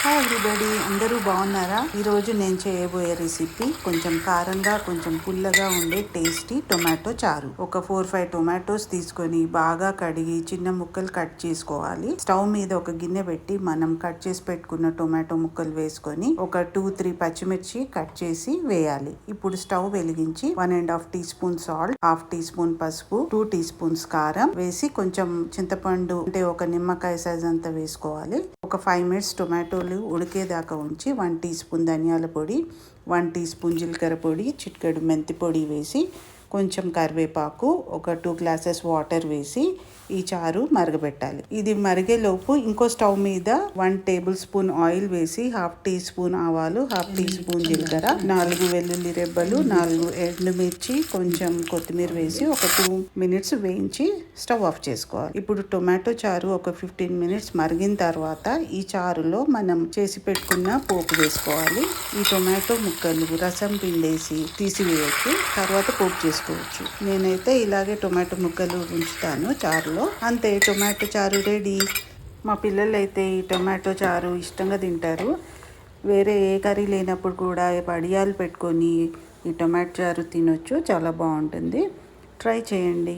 Hi everybody, అందరూ బాగున్నారా? ఈరోజు నేను చేయబోయే రెసిపీ కొంచెం కారంగా కొంచెం పుల్లగా ఉండే టేస్టీ టొమాటో చారు. ఒక 4-5 టొమాటోస్ తీసుకొని బాగా కడిగి చిన్న ముక్కలు కట్ చేసుకోవాలి. స్టవ్ మీద ఒక గిన్నె పెట్టి మనం కట్ చేసి పెట్టుకున్న టొమాటో ముక్కలు వేసుకొని ఒక 2-3 పచ్చిమిర్చి కట్ చేసి వేయాలి. ఇప్పుడు స్టవ్ వెలిగించి 1.5 teaspoon salt, 1/2 teaspoon పసుపు, 2 టీ స్పూన్స్ కారం వేసి కొంచెం చింతపండు అంటే ఒక నిమ్మకాయ సైజ్ అంతా వేసుకోవాలి. ఒక 5 మినిట్స్ టొమాటోలు ఉడికేదాకా ఉంచి 1 టీ స్పూన్ ధనియాల పొడి, 1 టీ స్పూన్ జీలకర్ర పొడి, చిటికెడు మెంతి పొడి వేసి కొంచెం కరివేపాకు, ఒక 2 గ్లాసెస్ వాటర్ వేసి ఈ చారు మరగబెట్టాలి. ఇది మరిగేలోపు ఇంకో స్టవ్ మీద 1 టేబుల్ స్పూన్ ఆయిల్ వేసి 1/2 టీ స్పూన్ ఆవాలు, 1/2 టీ స్పూన్ జీలకర్ర, 4 వెల్లుల్లి రెబ్బలు, 4 ఎండుమిర్చి, కొంచెం కొత్తిమీర వేసి ఒక 2 మినిట్స్ వేయించి స్టవ్ ఆఫ్ చేసుకోవాలి. ఇప్పుడు టొమాటో చారు ఒక 15 మినిట్స్ మరిగిన తర్వాత ఈ చారులో మనం చేసి పెట్టుకున్న పోపు వేసుకోవాలి. ఈ టొమాటో ముక్కలు రసం పిండేసి తీసివేయచ్చు, తర్వాత పోపు చేసుకోవచ్చు. నేనైతే ఇలాగే టొమాటో ముక్కలు ఉంచుతాను చారులో. అంతే, టొమాటో చారు రెడీ. మా పిల్లలు అయితే ఈ టొమాటో చారు ఇష్టంగా తింటారు. వేరే ఏ కర్రీ లేనప్పుడు కూడా వడియాలు పెట్టుకొని ఈ టొమాటో చారు తినొచ్చు. చాలా బాగుంటుంది. ట్రై చేయండి.